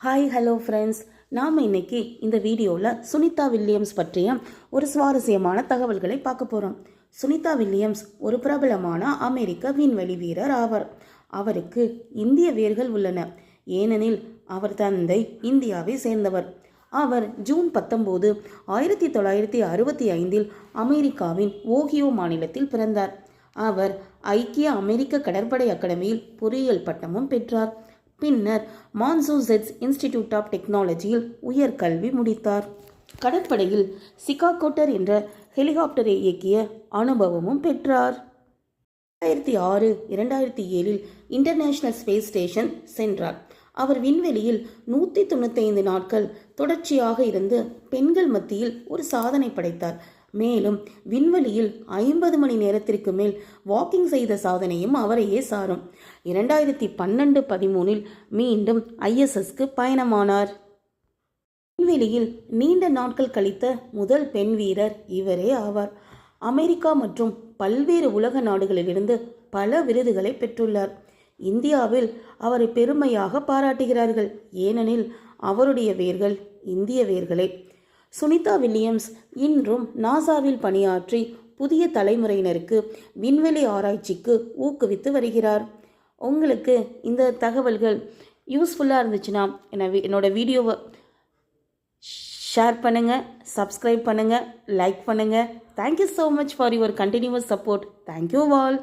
Hi hello friends, நாம் இன்னைக்கு இந்த வீடியோவில் சுனிதா வில்லியம்ஸ் பற்றிய ஒரு சுவாரஸ்யமான தகவல்களை பார்க்க போகிறோம். சுனிதா வில்லியம்ஸ் ஒரு பிரபலமான அமெரிக்க விண்வெளி வீரர் ஆவார். அவருக்கு இந்திய வேர்கள் உள்ளன, ஏனெனில் அவர் தந்தை இந்தியாவை சேர்ந்தவர். அவர் ஜூன் 19, 1965 அமெரிக்காவின் ஓஹியோ மாநிலத்தில் பிறந்தார். அவர் ஐக்கிய அமெரிக்க கடற்படை அகாடமியில் பொறியியல் பட்டமும் பெற்றார். பின்னர் மாசசூசெட்ஸ் இன்ஸ்டிடியூட் ஆஃப் டெக்னாலஜியில் உயர்கல்வி முடித்தார். கடற்படையில் சிகாகோட்டர் என்ற ஹெலிகாப்டரை இயக்கிய அனுபவமும் பெற்றார். 2006, 2007 இன்டர்நேஷனல் ஸ்பேஸ் ஸ்டேஷன் சென்றார். அவர் விண்வெளியில் 195 நாட்கள் தொடர்ச்சியாக இருந்து பெண்கள் மத்தியில் ஒரு சாதனை படைத்தார். மேலும் விண்வெளியில் 50 மணி நேரத்திற்கு மேல் வாக்கிங் செய்த சாதனையும் அவரையே சாரும். 2012-13 மீண்டும் ISSக்கு பயணமானார். விண்வெளியில் நீண்ட நாட்கள் கழித்த முதல் பெண் வீரர் இவரே ஆவார். அமெரிக்கா மற்றும் பல்வேறு உலக நாடுகளிலிருந்து பல விருதுகளை பெற்றுள்ளார். இந்தியாவில் அவரை பெருமையாக பாராட்டுகிறார்கள், ஏனெனில் அவருடைய வேர்கள் இந்திய வேர்களே. சுனிதா வில்லியம்ஸ் இன்றும் நாசாவில் பணியாற்றி புதிய தலைமுறையினருக்கு விண்வெளி ஆராய்ச்சிக்கு ஊக்குவித்து வருகிறார். உங்களுக்கு இந்த தகவல்கள் யூஸ்ஃபுல்லாக இருந்துச்சுன்னா என்னோட வீடியோவை ஷேர் பண்ணுங்கள், சப்ஸ்கிரைப் பண்ணுங்கள், லைக் பண்ணுங்கள். Thank you so much for your continuous support. Thank you all.